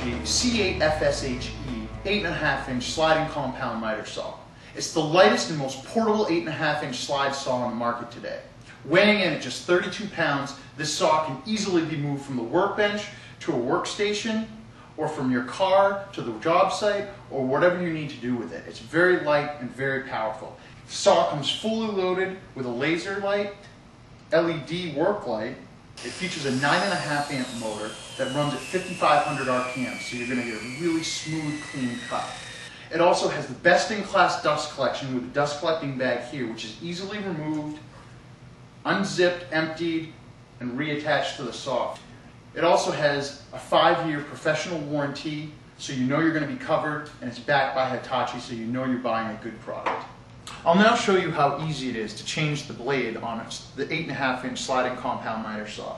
Hitachi C8FSHE 8.5-inch sliding compound miter saw. It's the lightest and most portable 8.5-inch slide saw on the market today. Weighing in at just 32 pounds, this saw can easily be moved from the workbench to a workstation, or from your car to the job site, or whatever you need to do with it. It's very light and very powerful. The saw comes fully loaded with a laser light, LED work light. It features a 9.5 amp motor that runs at 5,500 RPM, so you're going to get a really smooth, clean cut. It also has the best-in-class dust collection with a dust collecting bag here, which is easily removed, unzipped, emptied, and reattached to the saw. It also has a 5-year professional warranty, so you know you're going to be covered, and it's backed by Hitachi, so you know you're buying a good product. I'll now show you how easy it is to change the blade on the 8.5-inch sliding compound miter saw.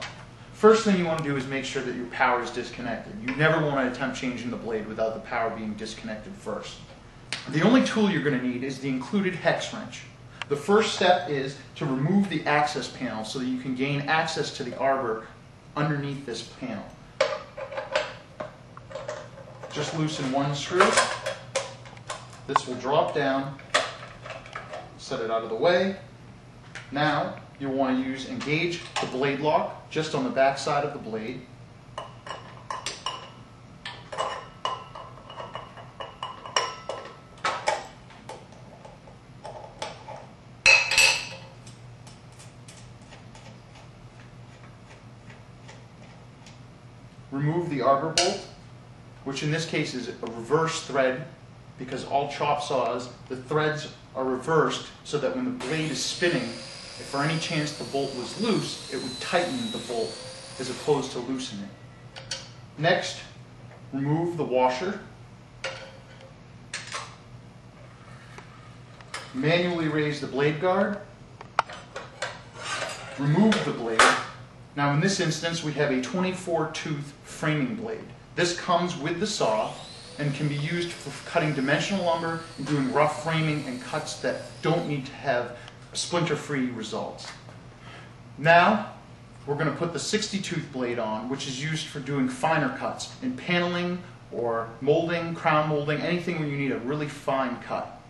First thing you want to do is make sure that your power is disconnected. You never want to attempt changing the blade without the power being disconnected first. The only tool you're going to need is the included hex wrench. The first step is to remove the access panel so that you can gain access to the arbor underneath this panel. Just loosen one screw. This will drop down. Set it out of the way. Now you'll want to engage the blade lock just on the back side of the blade. Remove the arbor bolt, which in this case is a reverse thread, because all chop saws, the threads are reversed so that when the blade is spinning, if for any chance the bolt was loose, it would tighten the bolt as opposed to loosening. Next, remove the washer. Manually raise the blade guard. Remove the blade. Now in this instance we have a 24-tooth framing blade. This comes with the saw and can be used for cutting dimensional lumber and doing rough framing and cuts that don't need to have splinter-free results. Now we're going to put the 60-tooth blade on, which is used for doing finer cuts in paneling or molding, crown molding, anything where you need a really fine cut.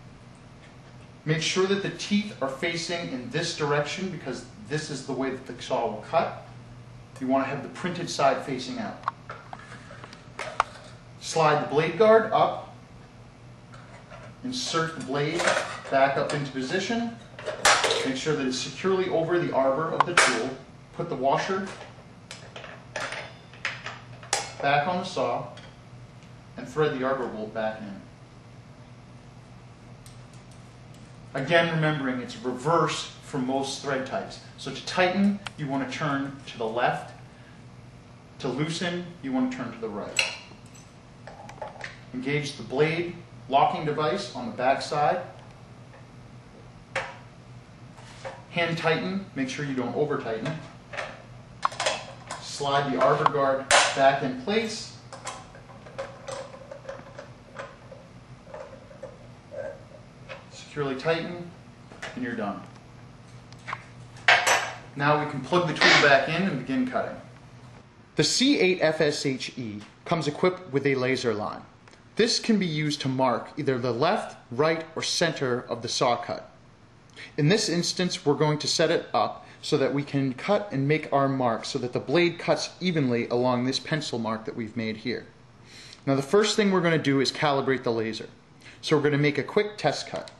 Make sure that the teeth are facing in this direction because this is the way that the saw will cut. You want to have the printed side facing out. Slide the blade guard up, insert the blade back up into position, make sure that it's securely over the arbor of the tool, put the washer back on the saw, and thread the arbor bolt back in. Again, remembering it's reverse for most thread types. So to tighten, you want to turn to the left. To loosen, you want to turn to the right. Engage the blade locking device on the back side. Hand tighten, make sure you don't over tighten. Slide the arbor guard back in place. Securely tighten, and you're done. Now we can plug the tool back in and begin cutting. The C8FSHE comes equipped with a laser line. This can be used to mark either the left, right, or center of the saw cut. In this instance, we're going to set it up so that we can cut and make our mark so that the blade cuts evenly along this pencil mark that we've made here. Now the first thing we're going to do is calibrate the laser. So we're going to make a quick test cut.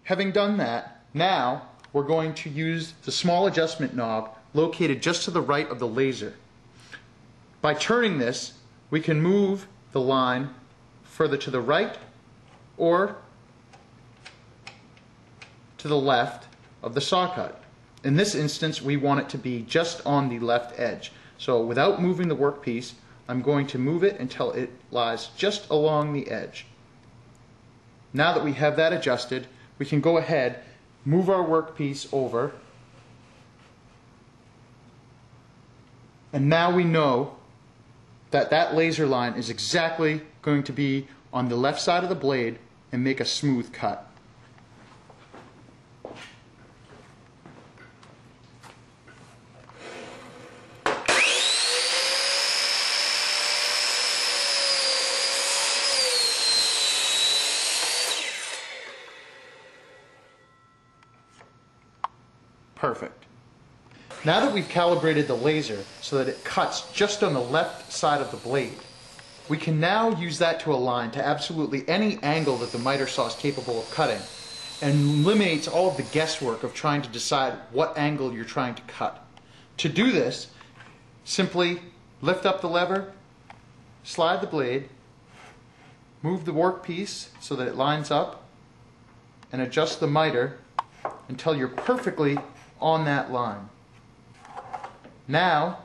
Having done that, now we're going to use the small adjustment knob located just to the right of the laser. By turning this, we can move the line further to the right or to the left of the saw cut. In this instance, we want it to be just on the left edge. So without moving the workpiece, I'm going to move it until it lies just along the edge. Now that we have that adjusted, we can go ahead, move our workpiece over, and now we know that that laser line is exactly going to be on the left side of the blade and make a smooth cut. Perfect. Now that we've calibrated the laser so that it cuts just on the left side of the blade, we can now use that to align to absolutely any angle that the miter saw is capable of cutting, and eliminates all of the guesswork of trying to decide what angle you're trying to cut. To do this, simply lift up the lever, slide the blade, move the workpiece so that it lines up, and adjust the miter until you're perfectly on that line. Now,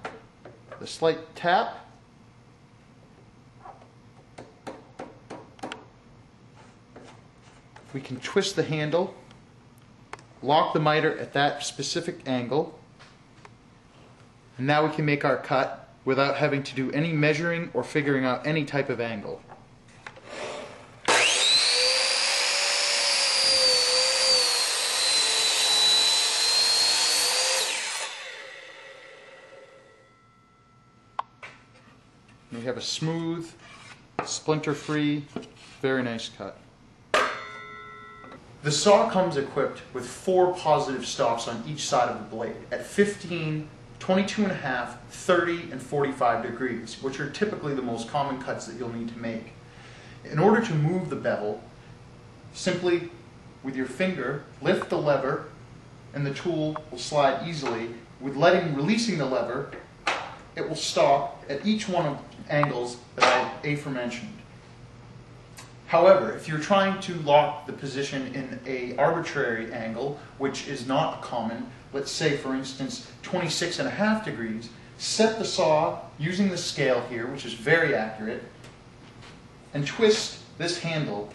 the slight tap, we can twist the handle, lock the miter at that specific angle, and now we can make our cut without having to do any measuring or figuring out any type of angle. We have a smooth, splinter-free, very nice cut. The saw comes equipped with 4 positive stops on each side of the blade at 15, 22.5, 30, and 45 degrees, which are typically the most common cuts that you'll need to make. In order to move the bevel, simply with your finger lift the lever and the tool will slide easily. With releasing the lever, it will stop at each one of the angles that I aforementioned. However, if you're trying to lock the position in an arbitrary angle, which is not common, let's say for instance 26.5 degrees, set the saw using the scale here, which is very accurate, and twist this handle.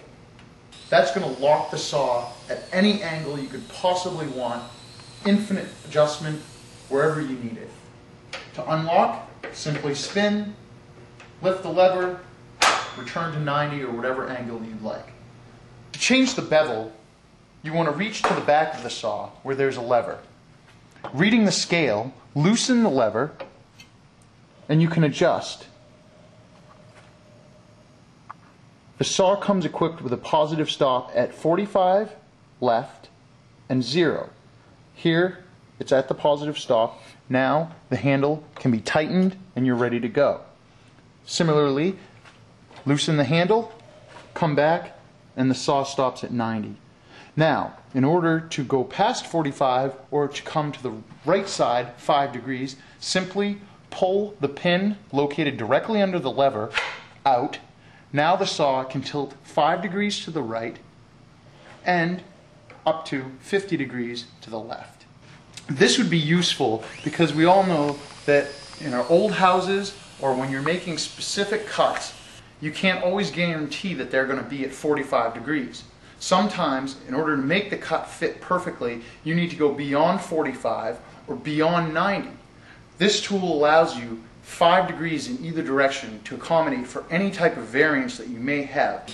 That's going to lock the saw at any angle you could possibly want, infinite adjustment wherever you need it. To unlock, simply spin, lift the lever, return to 90 or whatever angle you'd like. To change the bevel, you want to reach to the back of the saw where there's a lever. Reading the scale, loosen the lever, and you can adjust. The saw comes equipped with a positive stop at 45 left and 0. Here, it's at the positive stop. Now, the handle can be tightened and you're ready to go. Similarly, loosen the handle, come back, and the saw stops at 90. Now, in order to go past 45 or to come to the right side 5 degrees, simply pull the pin located directly under the lever out. Now the saw can tilt 5 degrees to the right and up to 50 degrees to the left. This would be useful because we all know that in our old houses or when you're making specific cuts, you can't always guarantee that they're going to be at 45 degrees. Sometimes, in order to make the cut fit perfectly, you need to go beyond 45 or beyond 90. This tool allows you 5 degrees in either direction to accommodate for any type of variance that you may have.